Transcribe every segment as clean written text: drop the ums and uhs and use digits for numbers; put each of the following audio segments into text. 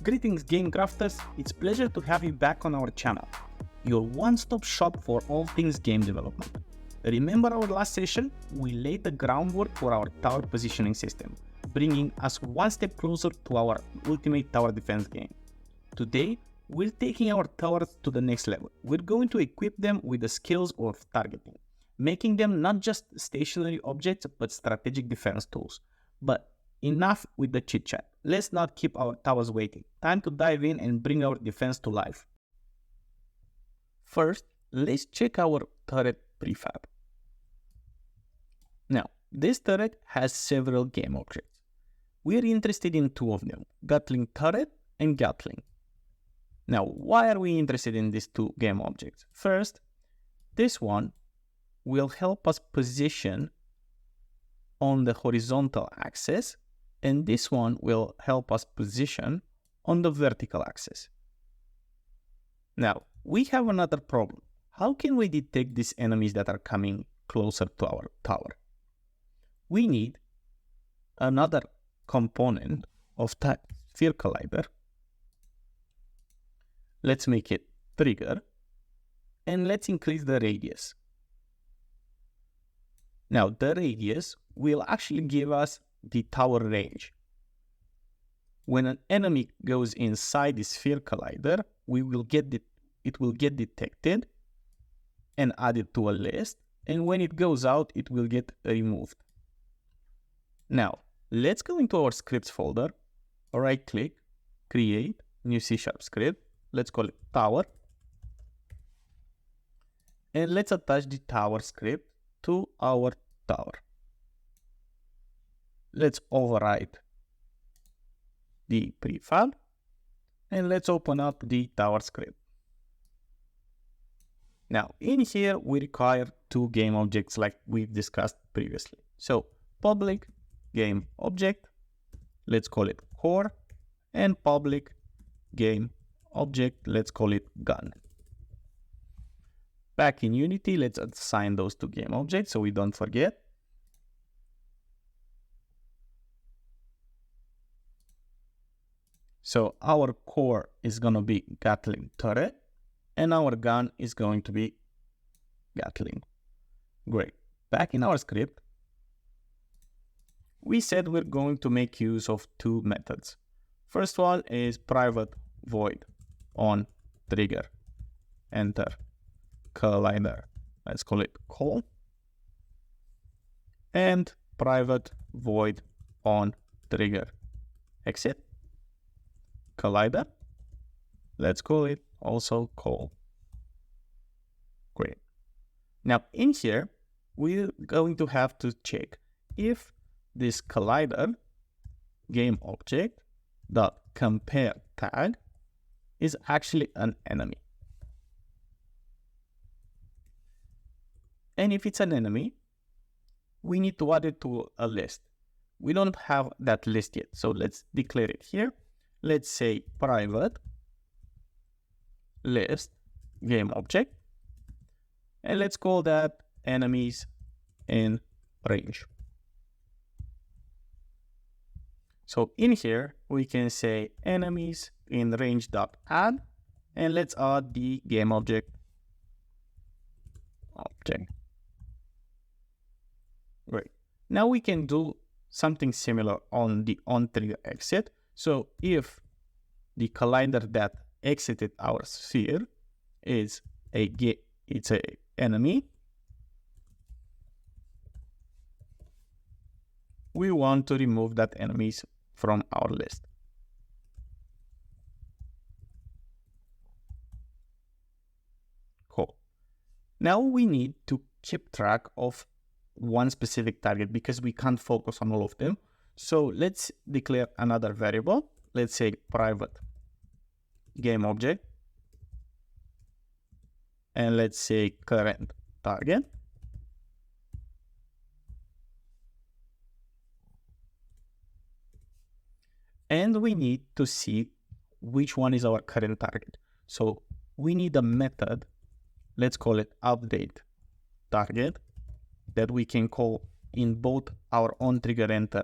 Greetings game crafters, it's a pleasure to have you back on our channel, your one-stop shop for all things game development. Remember our last session? We laid the groundwork for our tower positioning system, bringing us one step closer to our ultimate tower defense game. Today, we're taking our towers to the next level. We're going to equip them with the skills of targeting, making them not just stationary objects but strategic defense tools. But enough with the chit chat. Let's not keep our towers waiting. Time to dive in and bring our defense to life. First, let's check our turret prefab. Now, this turret has several game objects. We are interested in two of them, Gatling turret and Gatling. Now, why are we interested in these two game objects? First, this one will help us position on the horizontal axis, and this one will help us position on the vertical axis. Now, we have another problem. How can we detect these enemies that are coming closer to our tower? We need another component of that sphere collider. Let's make it trigger, and let's increase the radius. Now, the radius will actually give us the tower range. When an enemy goes inside the sphere collider, it will get detected and added to a list, and when it goes out, it will get removed. Now, let's go into our scripts folder, right-click, create, new C# script. Let's call it tower, and let's attach the tower script to our tower. Let's override the prefab, and let's open up the tower script. Now, in here, we require two game objects like we've discussed previously. So, public game object, let's call it core, and public game object, let's call it gun. Back in Unity, let's assign those two game objects so we don't forget. So our core is going to be Gatling turret, and our gun is going to be Gatling. Great. Back in our script, we said we're going to make use of two methods. First one is private void on trigger, enter, collider, let's call it call, and private void on trigger, exit, collider, let's call it also call. Great. Now in here, we're going to have to check if this collider game object dot compare tag is actually an enemy. And if it's an enemy, we need to add it to a list. We don't have that list yet, so let's declare it here. Let's say private list game object, and let's call that enemies in range. So in here, we can say enemies in range.add, and let's add the game object. Great. Now we can do something similar on the on-trigger exit. So if the collider that exited our sphere is it's a enemy, we want to remove that enemies from our list. Cool. Now we need to keep track of one specific target because we can't focus on all of them. So let's declare another variable. Let's say private game object, and let's say current target. And we need to see which one is our current target. So we need a method, let's call it update target, that we can call in both our on-trigger enter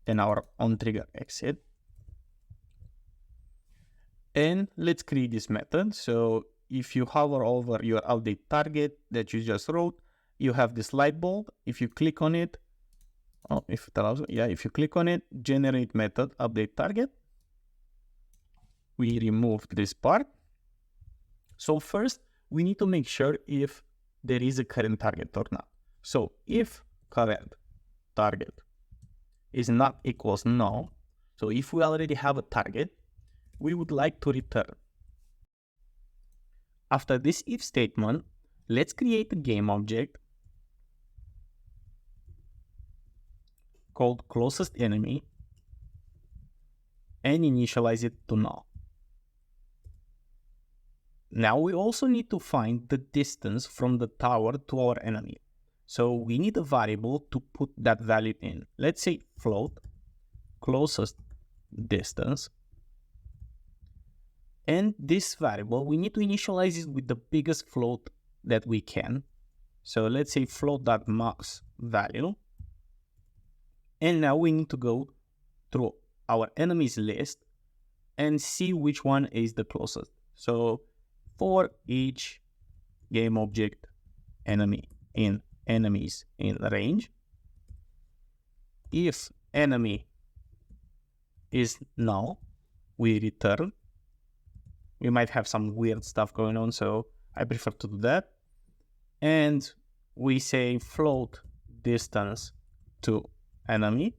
and our on-trigger exit. And let's create this method. So if you hover over your update target that you just wrote, you have this light bulb. If you click on it, if you click on it, generate method update target. We removed this part. So first, we need to make sure if there is a current target or not. So if current target is not equals null, so if we already have a target, we would like to return. After this if statement, let's create a game object called closest enemy and initialize it to null. Now we also need to find the distance from the tower to our enemy. So we need a variable to put that value in. Let's say float closest distance. And this variable, we need to initialize it with the biggest float that we can. So let's say float.max value. And now we need to go through our enemies list and see which one is the closest. So for each game object enemies in range, if enemy is null, we return. We might have some weird stuff going on, so I prefer to do that. And we say float distance to enemy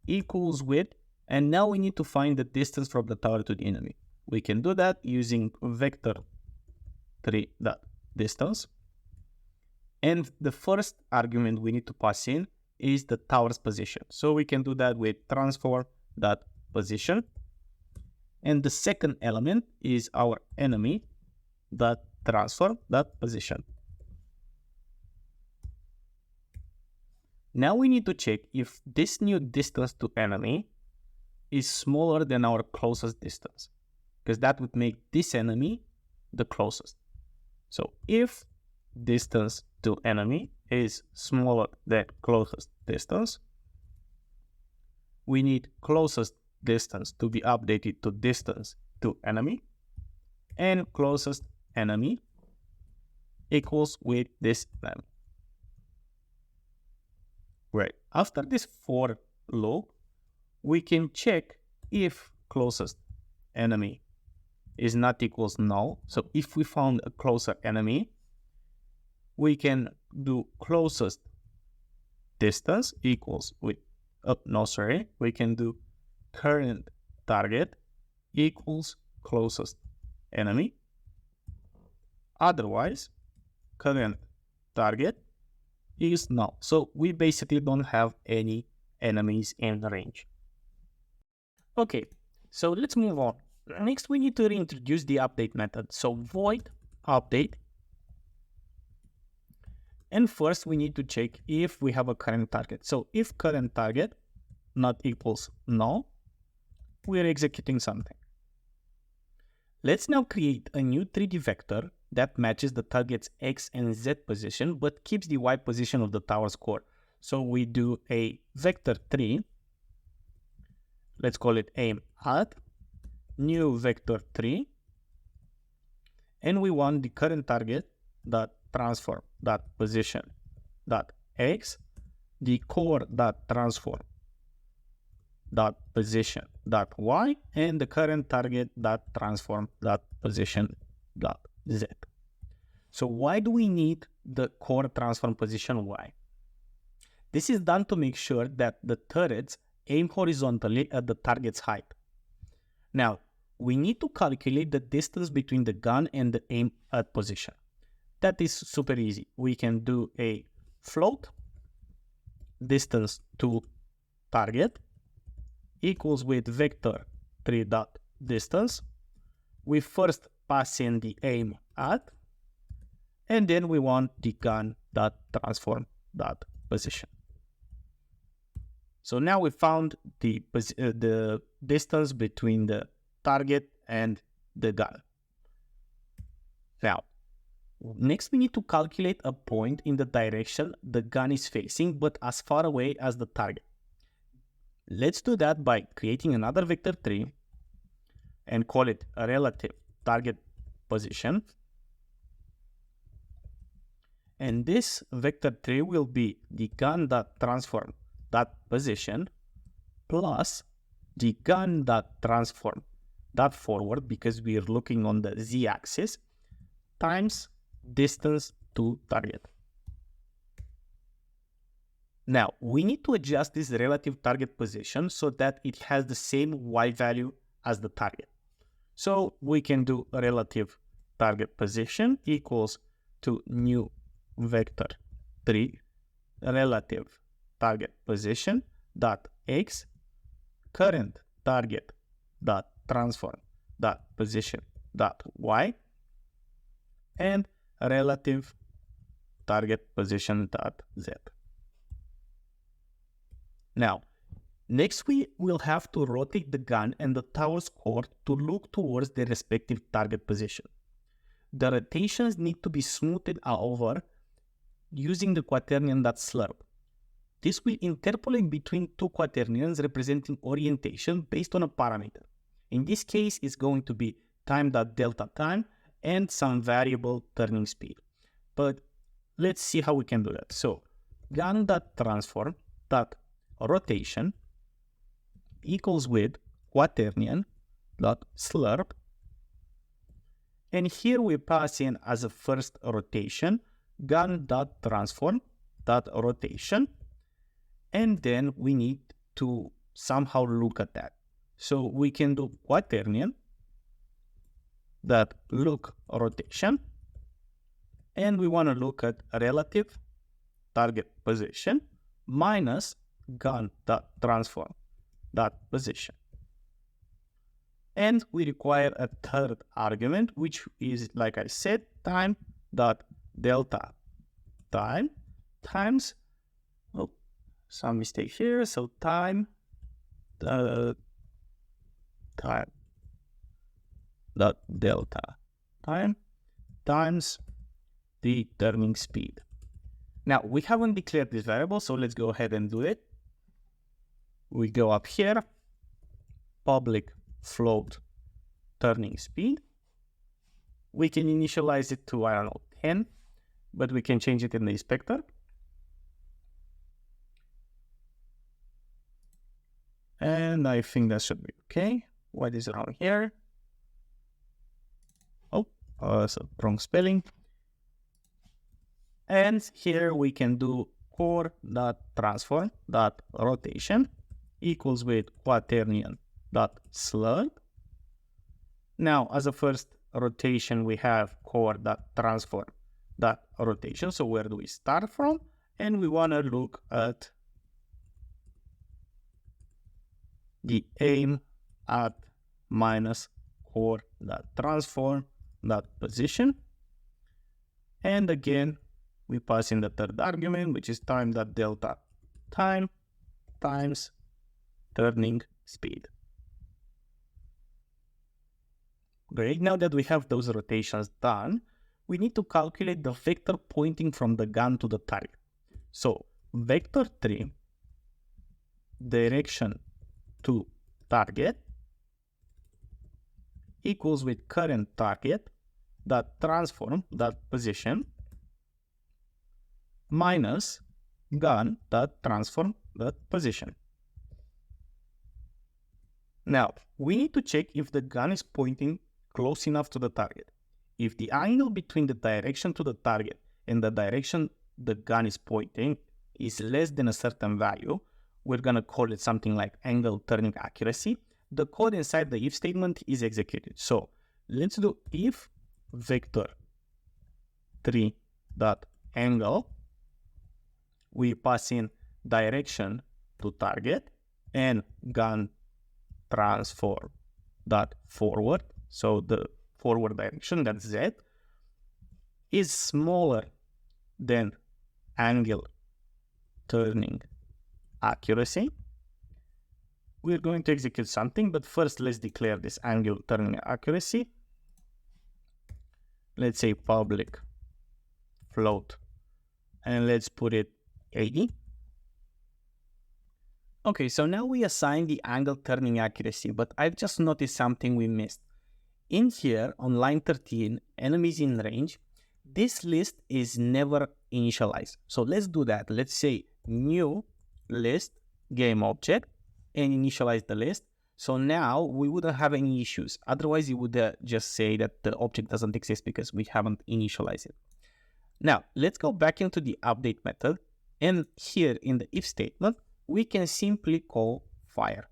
equals width, and now we need to find the distance from the tower to the enemy. We can do that using vector3.distance. And the first argument we need to pass in is the tower's position. So we can do that with transform.position. And the second element is our enemy.transform.position. Now we need to check if this new distance to enemy is smaller than our closest distance, because that would make this enemy the closest. So if distance to enemy is smaller than closest distance, we need closest distance to be updated to distance to enemy, and closest enemy equals with this enemy. Right. After this for loop, we can check if closest enemy is not equals null. So if we found a closer enemy, we can do closest distance equals with, we can do current target equals closest enemy. Otherwise, current target is null. So we basically don't have any enemies in range. Okay, so let's move on. Next, we need to reintroduce the update method. So void update. And first, we need to check if we have a current target. So if current target not equals null, we're executing something. Let's now create a new 3D vector that matches the target's X and Z position, but keeps the Y position of the tower's core. So we do a vector3, let's call it aim at, new vector3, and we want the current target dot transform dot position dot X, the core dot transform dot position dot Y, and the current target dot transform dot position dot Z. So why do we need the core transform position Y? This is done to make sure that the turrets aim horizontally at the target's height. Now, we need to calculate the distance between the gun and the aim at position. That is super easy. We can do a float distance to target equals with vector3.distance. We first pass in the aim at, and then we want the gun.transform.position. So now we found the distance between the target and the gun. Now, next we need to calculate a point in the direction the gun is facing, but as far away as the target. Let's do that by creating another vector3, and call it a relative target position. And this vector3 will be the gun.transform.position plus the gun.transform.forward, because we are looking on the z-axis, times distance to target. Now, we need to adjust this relative target position so that it has the same y value as the target. So we can do a relative target position equals to new vector 3 relative target position dot x current target dot transform dot position dot y and relative target position dot z. Now, next we will have to rotate the gun and the tower's core to look towards their respective target position. The rotations need to be smoothed over using the quaternion.slurp. This will interpolate between two quaternions representing orientation based on a parameter. In this case, it's going to be time.delta time and some variable turning speed. But let's see how we can do that. So gun.transform.rotation equals with quaternion.slurp. And here we pass in as a first rotation gun.transform.rotation, and then we need to somehow look at that. So we can do quaternion that look rotation, and we want to look at relative target position minus gun.transform.position. And we require a third argument, which is, like I said, time.delta time times, oh, some mistake here, so time dot delta time times the turning speed. Now, we haven't declared this variable, so let's go ahead and do it. We go up here, public float turning speed. We can initialize it to, I don't know, 10, but we can change it in the inspector. And I think that should be okay. What is wrong here? Oh, so wrong spelling. And here we can do core.transform.rotation equals with quaternion.slurp. Now, as a first rotation, we have core.transform.rotation. So where do we start from? And we want to look at the aim at minus core.transform.position. And again, we pass in the third argument, which is time.delta time times turning speed. Great, now that we have those rotations done, we need to calculate the vector pointing from the gun to the target. So vector 3, direction to target, equals with current target dot transform dot position minus gun dot transform dot position. Now, we need to check if the gun is pointing close enough to the target. If the angle between the direction to the target and the direction the gun is pointing is less than a certain value, we're going to call it something like angle turning accuracy. The code inside the if statement is executed. So let's do if vector 3 dot angle, we pass in direction to target and gun transform dot forward. So the forward direction, that's Z, is smaller than angle turning accuracy. We're going to execute something, but first let's declare this angle turning accuracy. Let's say public float, and let's put it 80. Okay, so now we assign the angle turning accuracy, but I've just noticed something we missed. In here, on line 13, enemies in range, this list is never initialized. So let's do that. Let's say new list game object and initialize the list. So now we wouldn't have any issues. Otherwise, it would just say that the object doesn't exist because we haven't initialized it. Now, let's go back into the update method. And here in the if statement, we can simply call fire.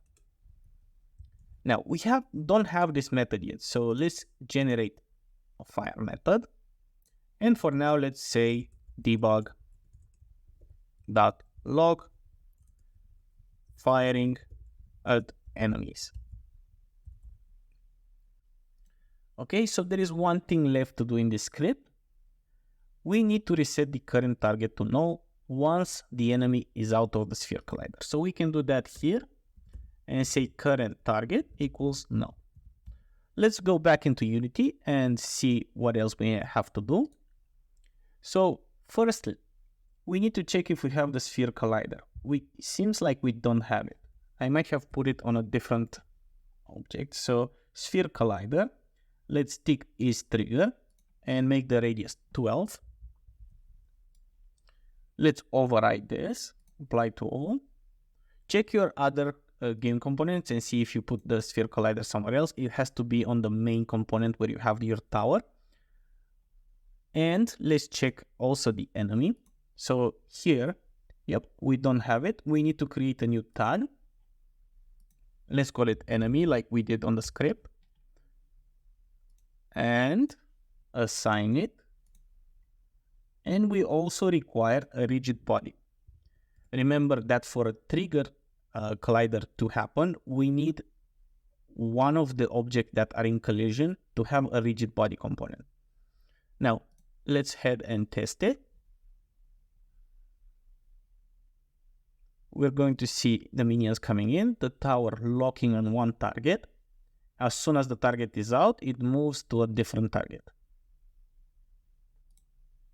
Now, we don't have this method yet. So let's generate a fire method. And for now, let's say debug.log firing at enemies. Okay, so there is one thing left to do in this script. We need to reset the current target to null once the enemy is out of the sphere collider. So we can do that here and say current target equals null. Let's go back into Unity and see what else we have to do. So firstly, we need to check if we have the sphere collider. It seems like we don't have it. I might have put it on a different object. So sphere collider, let's tick is trigger and make the radius 12. Let's override this, apply to all. Check your other game components and see if you put the sphere collider somewhere else. It has to be on the main component where you have your tower. And let's check also the enemy. So here, yep, we don't have it. We need to create a new tag. Let's call it enemy like we did on the script. And assign it. And we also require a rigid body. Remember that for a trigger collider to happen, we need one of the objects that are in collision to have a rigid body component. Now, let's head and test it. We're going to see the minions coming in, the tower locking on one target. As soon as the target is out, it moves to a different target.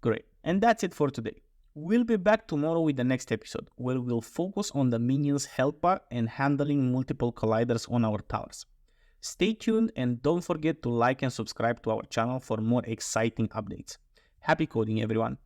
Great. And that's it for today. We'll be back tomorrow with the next episode, where we'll focus on the minions health bar and handling multiple colliders on our towers. Stay tuned and don't forget to like and subscribe to our channel for more exciting updates. Happy coding, everyone!